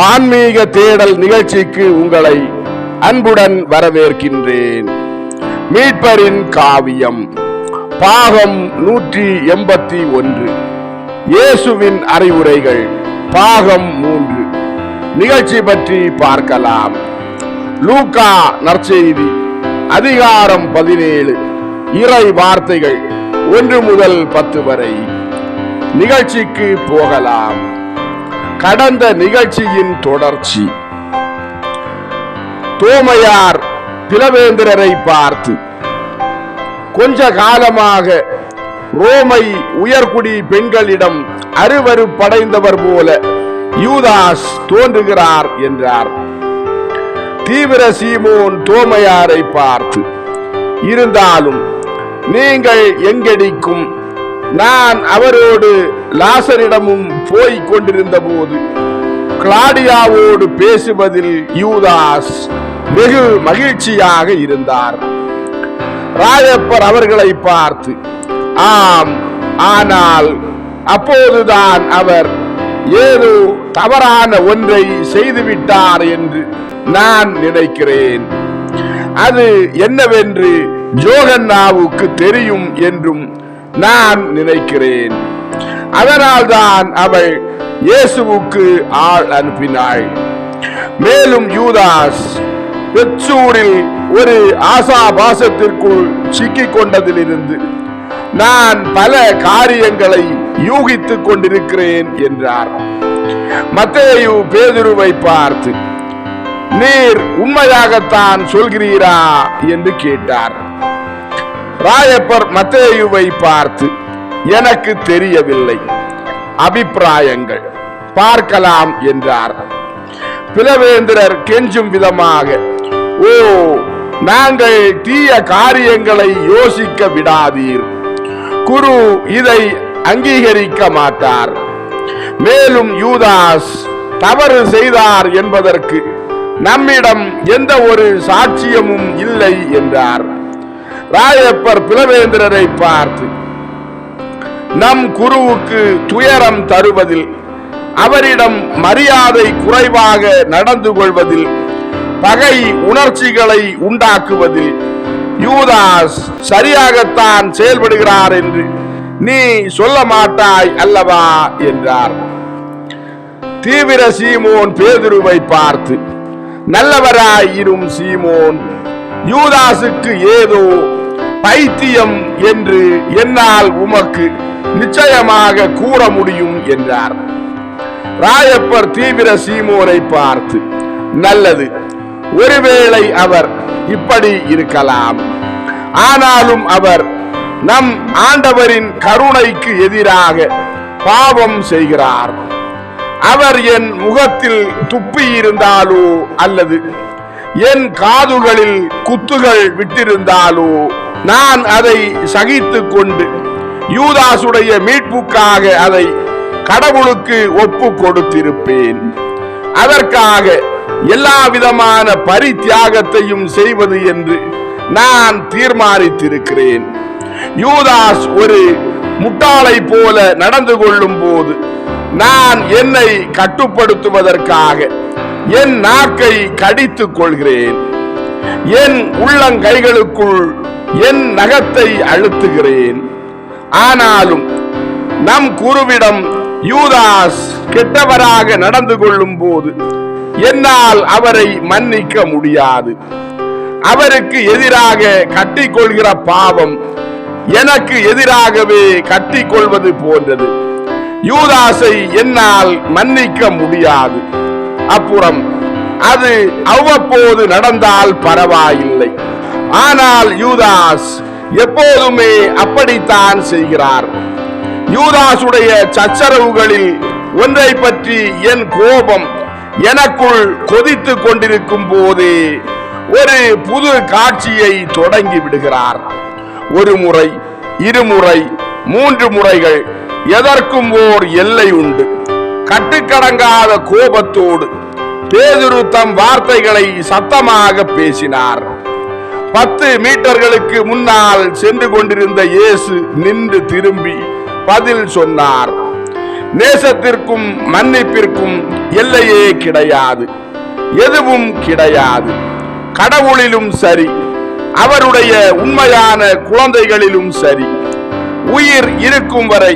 ஆன்மீக தேடல் நிகழ்ச்சிக்கு உங்களை அன்புடன் வரவேற்கின்றேன். மீட்பரின் காவியம் பாகம் 181 இயேசுவின் அறிவுரைகள் பாகம் 3 நிகழ்ச்சி பற்றி பார்க்கலாம். லூக்கா நற்செய்தி அதிகாரம் 17 இறை வார்த்தைகள் 1 முதல் 10 வரை. நிகழ்ச்சிக்கு போகலாம். கடந்த நிகழ்ச்சியின் தொடர்ச்சி. தோமையார் பிலவேந்திரரை பார்த்து, கொஞ்ச காலமாக ரோமை உயர்குடி பெண்களிடம் அருவருப்படைந்தவர் போல யூதாஸ் தோன்றுகிறார் என்றார். தீவிர சீமோன் தோமையாரை பார்த்து, இருந்தாலும் நீங்கள் எங்கடிக்கும், நான் அவரோடு லாசரிடமும் போய்க் கொண்டிருந்த போது கிளாடியாவோடு பேசுவதில் யூதாஸ் வெகு மகிழ்ச்சியாக இருந்தார். ராயப்பர் அவர்களை பார்த்து, ஆம், ஆனால் அப்போதுதான் அவர் ஏதோ தவறான ஒன்றை செய்துவிட்டார் என்று நான் நினைக்கிறேன். அது என்னவென்று ஜோகன்னாவுக்கு தெரியும் என்றும் நான் நினைக்கிறேன். அதனால்தான் அவள் இயேசுவுக்கு ஆள் அனுப்பினாள். மேலும் யூதாஸ் பெத்சூரில் ஒரு ஆசாபாசத்திற்குள் சிக்கிக் கொண்டதிலிருந்து நான் பல காரியங்களை யூகித்துக் கொண்டிருக்கிறேன் என்றார். மத்தேயு பேதுருவை பார்த்து, நீர் உண்மையாகத்தான் சொல்கிறீரா என்று கேட்டார். ராயப்பர் மத்தேயுவை பார்த்து, எனக்கு தெரியவில்லை, அபிப்பிராயங்கள் பார்க்கலாம் என்றார். பிலவேந்திரர் கெஞ்சும் விதமாக, ஓ, நாங்கள் தீய காரியங்களை யோசிக்க விடாதீர், குரு இதை அங்கீகரிக்க மாட்டார். மேலும் யூதாஸ் தவறு செய்தார் என்பதற்கு நம்மிடம் எந்த ஒரு சாட்சியமும் இல்லை என்றார். ராயப்பர் பிலவேந்திரரை பார்த்து, நம் குருவுக்கு துயரம் தருவதில், அவரிடம் மரியாதை குறைவாக நடந்து கொள்வதில், பகை உணர்ச்சிகளை உண்டாக்குவதில் யூதாஸ் சரியாகத்தான் செயல்படுகிறார் என்று நீ சொல்ல மாட்டாய் அல்லவா என்றார். தீவிர சீமோன் பேதுருவை பார்த்து, நல்லவராயிரும் சீமோன், யூதாசுக்கு ஏதோ பைத்தியம் என்று என்னால் உமக்கு நிச்சயமாக கூற முடியும் என்றார். ராயப்பர் தீவிர சீமோனை பார்த்து, நல்லது, ஒருவேளை அவர் இப்படி இருக்கலாம். ஆனாலும் அவர் நம் ஆண்டவரின் கருணைக்கு எதிராக பாவம் செய்கிறார். அவர் என் முகத்தில் துப்பி இருந்தாலோ அல்லது என் காதுகளில் குத்துகள் விட்டிருந்தாலோ நான் அதை சகித்துக் கொண்டு யூதாசுடைய மீட்புக்காக அதை கடவுளுக்கு ஒப்பு கொடுத்திருப்பேன். அதற்காக எல்லா விதமான பரித்தியாகத்தையும் செய்வது என்று நான் தீர்மானித்திருக்கிறேன். யூதாஸ் ஒரு முட்டாளை போல நடந்து கொள்ளும் போது நான் என்னை கட்டுப்படுத்துவதற்காக என் நாக்கை கடித்துக் கொள்கிறேன். என் உள்ளங்கைகளுக்குள் என் நகத்தை அழுத்துகிறேன். ஆனாலும் நம் குருவிடம் யூதாஸ் கெட்டவராக நடந்து கொள்ளும் போது என்னால் அவரை மன்னிக்க முடியாது. அவருக்கு எதிராக கட்டிக்கொள்கிற பாவம் எனக்கு எதிராகவே கட்டிக்கொள்வது போன்றது. யூதாசை என்னால் மன்னிக்க முடியாது. அப்புறம் அது அவ்வப்போது நடந்தால் பரவாயில்லை. ஆனால் யூதாஸ் எப்போதுமே அப்படித்தான் செய்கிறார். யூதாசுடைய சச்சரவுகளில் ஒன்றை பற்றி என் கோபம் எனக்குள் கொதித்துக் கொண்டிருக்கும் போதே ஒரு புது காட்சியை தொடங்கி விடுகிறார். ஒரு முறை, இருமுறை, 3 முறைகள், எதற்கும் ஓர் எல்லை உண்டு. கட்டுக்கடங்காத கோபத்தோடு பேதுரு தம் வார்த்தைகளை சத்தமாக பேசினார். 10 மீட்டர்களுக்கு முன்னால் சென்று கொண்டிருந்த இயேசு நின்று திரும்பி பதில் சொன்னார். நேசத்திற்கும் மன்னிப்பிற்கும் எல்லையே கிடையாது, எதுவும் கிடையாது. கடவுளிலும் சரி, அவருடைய உண்மையான குழந்தைகளிலும் சரி, உயிர் இருக்கும் வரை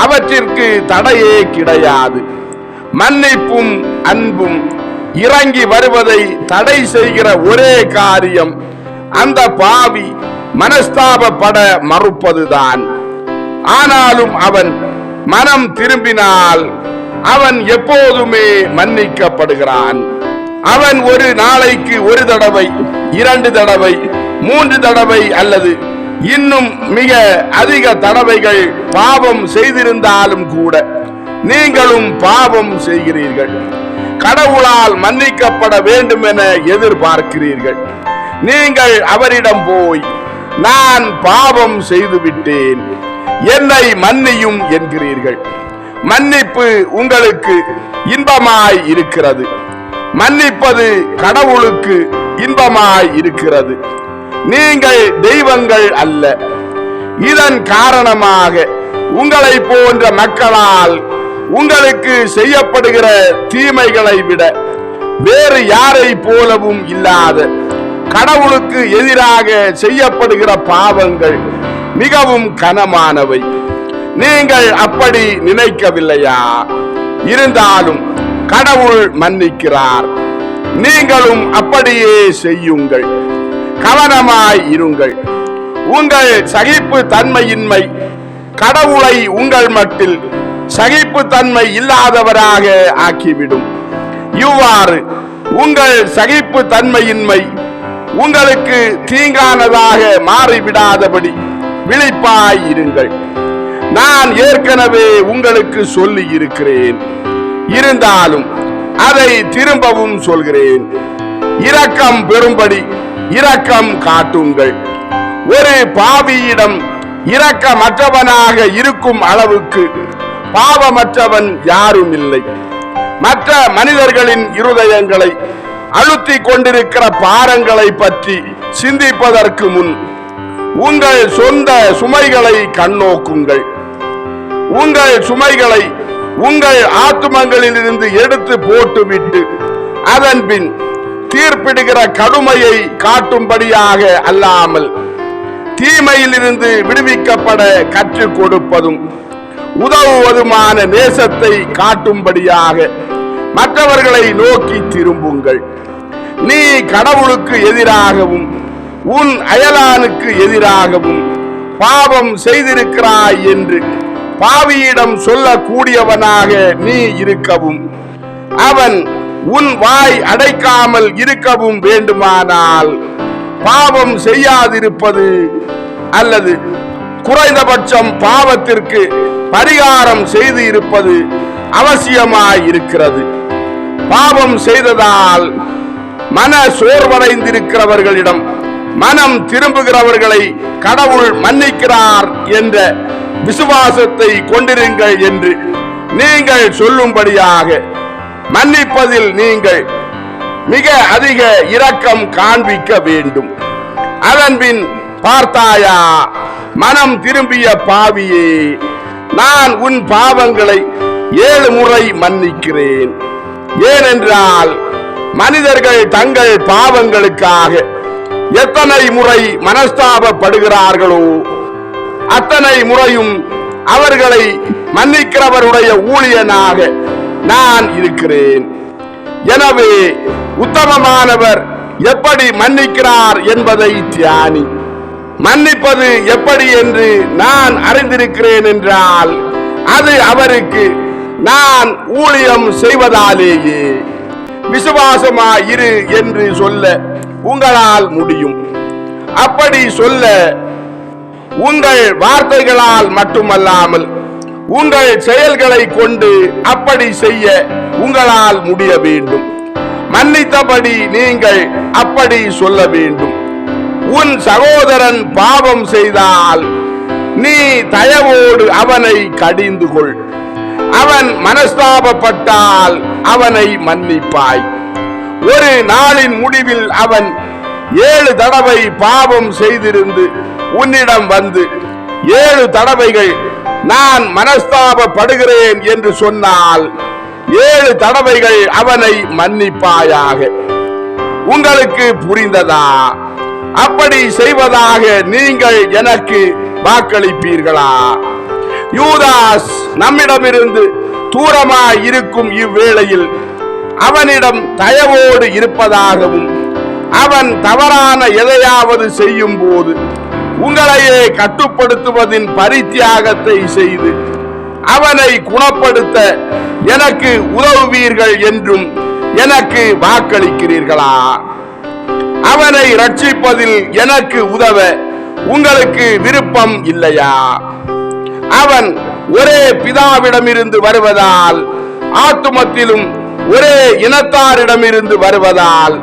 அவற்றிற்கு தடையே கிடையாது. மன்னிப்பும் அன்பும் இறங்கி வருவதை தடை செய்கிற ஒரே காரியம் அந்த பாவி மனஸ்தாபப்பட மறுப்பதுதான். ஆனாலும் அவன் மனம் திரும்பினால் அவன் எப்போதுமே மன்னிக்கப்படுகிறான். அவன் ஒரு நாளைக்கு ஒரு தடவை, 2 தடவை, 3 தடவை அல்லது இன்னும் மிக அதிக தடவைகள் பாவம் செய்திருந்தாலும் கூட நீங்களும் பாவம் செய்கிறீர்கள். கடவுளால் மன்னிக்கப்பட வேண்டும் என எதிர்பார்க்கிறீர்கள். நீங்கள் அவரிடம் போய், நான் பாவம் செய்துவிட்டேன், என்னை மன்னியும் என்கிறீர்கள். மன்னிப்பு உங்களுக்கு இன்பமாய் இருக்கிறது. மன்னிப்பது கடவுளுக்கு இன்பமாய் இருக்கிறது. நீங்கள் தெய்வங்கள் அல்ல. இதன் காரணமாக உங்களை போன்ற மக்களால் உங்களுக்கு செய்யப்படுகிற தீமைகளை விட வேறு யாரை போலவும் இல்லாத கடவுளுக்கு எதிராக செய்யப்படுகிற பாவங்கள் மிகவும் கனமானவை. நீங்கள் அப்படி நினைக்கவில்லையா? இருந்தாலும் கடவுள் மன்னிக்கிறார். நீங்களும் அப்படியே செய்யுங்கள். கவனமாய் இருங்கள். உங்கள் சகிப்பு தன்மையின்மை கடவுளை உங்கள் மட்டில் சகிப்பு தன்மை இல்லாதவராக ஆக்கிவிடும். இவ்வாறு உங்கள் சகிப்பு தன்மையின்மை உங்களுக்கு தீங்கானதாக மாறிவிடாதபடி விழிப்பாய் இருங்கள். நான் ஏற்கனவே உங்களுக்கு சொல்லி இருக்கிறேன். இருந்தாலும் அதை திரும்பவும் சொல்கிறேன். இரக்கம் பெறும்படி இரக்கம் காட்டுங்கள். ஒரு பாவியிடம் இரக்கமற்றவனாக இருக்கும் அளவுக்கு பாவமற்றவன் யாரும் இல்லை. மற்ற மனிதர்களின் இருதயங்களை அழுத்தி கொண்டிருக்கிற பாரங்களை பற்றி சிந்திப்பதற்கு முன் உங்கள் சொந்த சுமைகளை கண்ணோக்குங்கள். உங்கள் சுமைகளை உங்கள் ஆத்துமங்களிலிருந்து எடுத்து போட்டுவிட்டு அதன் பின் தீர்ப்பிடுகிற கடுமையை காட்டும்படியாக அல்லாமல் தீமையிலிருந்து விடுவிக்கப்பட கற்றுக் கொடுப்பதும் உதவுவதுமான நேசத்தை காட்டும்படியாக மற்றவர்களை நோக்கி திரும்புங்கள். நீ கடவுளுக்கு எதிராகவும் உன் அயலானுக்கு எதிராகவும் பாவம் செய்திருக்கிறாய் என்று பாவியிடம் சொல்லக்கூடியவனாக நீ இருக்கவும் அவன் உன் வாய் அடைக்காமல் இருக்கவும் வேண்டுமானால் பாவம் செய்யாதிருப்பது அல்லது குறைந்தபட்சம் பாவத்திற்கு பரிகாரம் செய்து இருப்பது அவசியமாயிருக்கிறது. பாவம் செய்ததால் மன சோர்வடைந்திருக்கிறவர்களிடம் மனம் திரும்புகிறவர்களை கடவுள் மன்னிக்கிறார் என்ற விசுவாசத்தை கொண்டிருங்கள் என்று நீங்கள் சொல்லும்படியாக மன்னிப்பதில் நீங்கள் மிக அதிக இரக்கம் காண்பிக்க வேண்டும். அதன்பின் பார்த்தாயா, மனம் திரும்பிய பாவியே, நான் உன் பாவங்களை 7 முறை மன்னிக்கிறேன். ஏனென்றால் மனிதர்கள் தங்கள் பாவங்களுக்காக எத்தனை முறை மனஸ்தாபப்படுகிறார்களோ அத்தனை முறையும் அவர்களை மன்னிக்கிறவருடைய ஊழியனாக நான் இருக்கிறேன். எனவே உத்தமமானவர் எப்படி மன்னிக்கிறார் என்பதை தியானி. மன்னிப்பது எப்படி என்று நான் அறிந்திருக்கிறேன் என்றால் அது அவருக்கு நான் ஊழியம் செய்வதாலேயே. விசுவாசமாயிரு என்று சொல்ல உங்களால் முடியும். அப்படி சொல்ல உங்கள் வார்த்தைகளால் மட்டுமல்லாமல் உங்கள் செயல்களை கொண்டு அப்படி செய்ய உங்களால் முடிய வேண்டும். மன்னித்தபடி நீங்கள் அப்படி சொல்ல வேண்டும். உன் சகோதரன் பாவம் செய்தால் நீ தயவோடு அவனை கடிந்து கொள். அவன் மனஸ்தாபப்பட்டால் அவனை மன்னிப்பாய். ஒரு நாளின் முடிவில் அவன் 7 தடவை பாவம் செய்திருந்து உன்னிடம் வந்து 7 தடவைகள் நான் மனஸ்தாபப்படுகிறேன் என்று சொன்னால் 7 தடவைகள் அவனை மன்னிப்பாயாக. உங்களுக்கு புரிந்ததா? அப்படி செய்வதாக நீங்கள் எனக்கு வாக்களிப்பீர்களா? யூதாஸ் நம்மிடமிருந்து தூரமாய் இருக்கும் இவ்வேளையில் அவனிடம் தயவோடு இருப்பதாகவும் அவன் தவறான எதையாவது செய்யும் போது உங்களையே கட்டுப்படுத்துவதின் பரித்தியாகத்தை செய்து அவனை குணப்படுத்த எனக்கு உதவுவீர்கள் என்றும் எனக்கு வாக்களிக்கிறீர்களா? அவனை ரட்சிப்பதில் எனக்கு உதவ உங்களுக்கு விருப்பம் இல்லையா? அவன் ஒரே பிதாவிடமிருந்து வருவதால், ஆத்துமத்திலும் ஒரே இனத்தாரிடமிருந்து வருவதால்,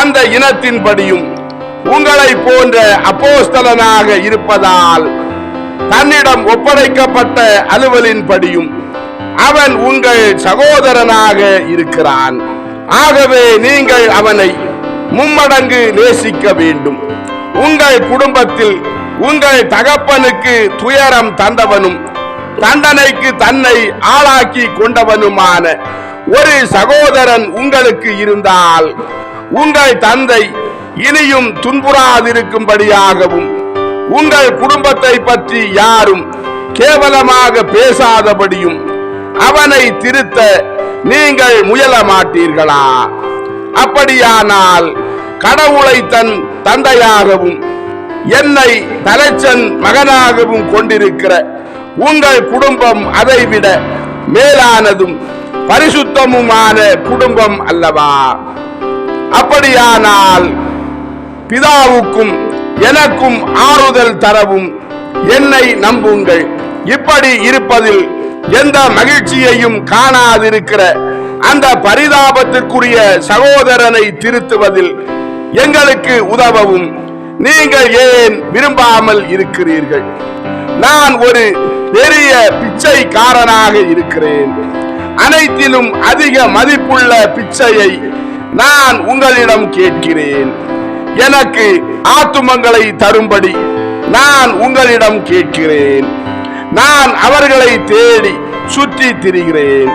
அந்த இனத்தின்படியும் உங்களை போன்ற அப்போஸ்தலனாக இருப்பதால், தன்னிடம் ஒப்படைக்கப்பட்ட அலுவலின்படியும் அவன் உங்கள் சகோதரனாக இருக்கிறான். ஆகவே நீங்கள் அவனை மும்மடங்கு நேசிக்க வேண்டும். உங்கள் குடும்பத்தில் உங்கள் தகப்பனுக்கு துயரம் தந்தவனும் தண்டனைக்கு தன்னை ஆளாக்கி கொண்டவனுமான ஒரு சகோதரன் உங்களுக்கு இருந்தால், உங்கள் தந்தை இனியும் துன்புறாதிருக்கும்படியாகவும் உங்கள் குடும்பத்தை பற்றி யாரும் கேவலமாக பேசாதபடியும் அவனை திருத்த நீங்கள் முயல மாட்டீர்களா? அப்படியானால் கடவுளை தன் தந்தையாகவும் என்னை தலைச்சன் மகனாகவும் கொண்டிருக்கிற உங்கள் குடும்பம் அதைவிட மேலானதும் பரிசுத்தமுமான குடும்பம் அல்லவா? அப்படியானால் பிதாவுக்கும் எனக்கும் ஆறுதல் தரவும் என்னை நம்புங்கள். இப்படி இருப்பதில் எந்த மகிழ்ச்சியையும் காணாதிருக்கிற அந்த பரிதாபத்திற்குரிய சகோதரனை திருத்துவதில் எங்களுக்கு உதவவும் நீங்கள் ஏன் விரும்பாமல் இருக்கிறீர்கள்? நான் ஒரு பெரிய பிச்சைக்காரனாக இருக்கிறேன். அனைத்திலும் அதிக மதிப்புள்ள பிச்சையை நான் உங்களிடம் கேட்கிறேன். எனக்கு ஆத்துமங்களை தரும்படி நான் உங்களிடம் கேட்கிறேன். நான் அவர்களை தேடி சுற்றி திரிகிறேன்.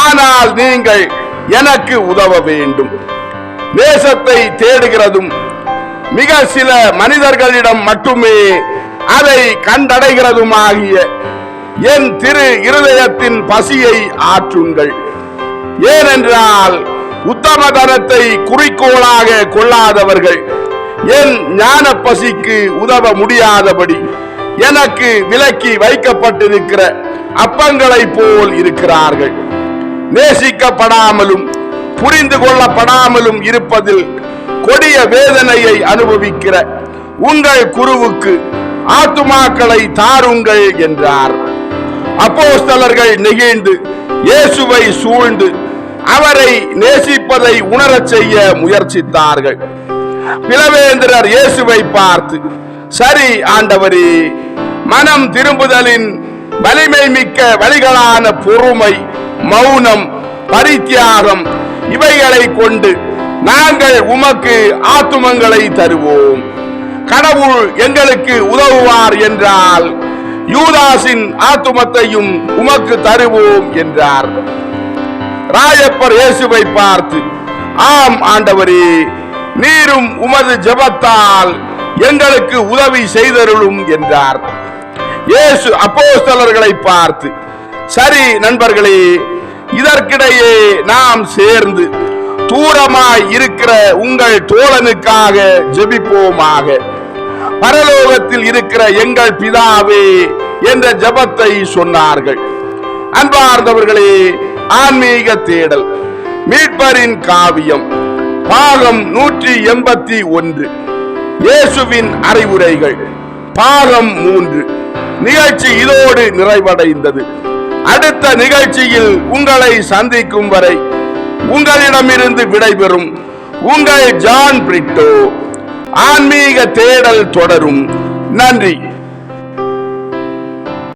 ஆனால் நீங்கள் எனக்கு உதவ வேண்டும். தேசத்தை தேடுகிறதும் மிக சில மனிதர்களிடம் மட்டுமே அதை கண்டடைகிறதுமாகிய என் திரு இருதயத்தின் பசியை ஆற்றுங்கள். ஏனென்றால் உத்தமதனத்தை குறிக்கோளாக கொள்ளாதவர்கள் என் ஞான பசிக்கு உதவ முடியாதபடி எனக்கு விலக்கி வைக்கப்பட்டிருக்கிற அப்பங்களை போல் இருக்கிறார்கள். நேசிக்கப்படாமலும் புரிந்து கொள்ளப்படாமலும் இருப்பதில் கொடிய வேதனையை அனுபவிக்கிற உங்கள் குருவுக்கு ஆத்துமாக்களை தாருங்கள் என்றார். அப்போஸ்தலர்கள் நெகிழ்ந்து இயேசுவை சூழ்ந்து அவரை நேசிப்பதை உணரச் செய்ய முயற்சித்தார்கள். பிலவேந்திரர் இயேசுவை பார்த்து, சரி ஆண்டவரே, மனம் திரும்புதலின் வலிமை மிக்க வழிகளான பொறுமை, மௌனம், பரித்தியாகம் இவைகளை கொண்டு நாங்கள் உமக்கு ஆத்துமங்களை தருவோம். கடவுள் எங்களுக்கு உதவுவார் என்றால் யூதாசின் ஆத்துமத்தையும் உமக்கு தருவோம் என்றார். ராயப்பர் இயேசுவை பார்த்து, ஆம் ஆண்டவரே, நீரும் உமது ஜெபத்தால் எங்களுக்கு உதவி செய்தருளும் என்றார். இயேசு அப்போஸ்தலர்களை பார்த்து, சரி நண்பர்களே, இதற்கிடையே நாம் சேர்ந்து தூரமாய் இருக்கிற உங்கள் தோழனுக்காக ஜெபிப்போமாக. பரலோகத்தில் இருக்கிற எங்கள் பிதாவே என்ற ஜெபத்தை சொன்னார்கள். அன்பார்ந்தவர்களே, ஆன்மீக தேடல் மீட்பரின் காவியம் பாகம் 181 இயேசுவின் அறிவுரைகள் பாகம் 3 நிகழ்ச்சி இதோடு நிறைவடைந்தது. அடுத்த நிகழ்ச்சியில் உங்களை சந்திக்கும் வரை உங்களிடமிருந்து விடைபெறும் உங்கள் ஜான் பிரிட்டோ. ஆன்மீக தேடல் தொடரும். நன்றி.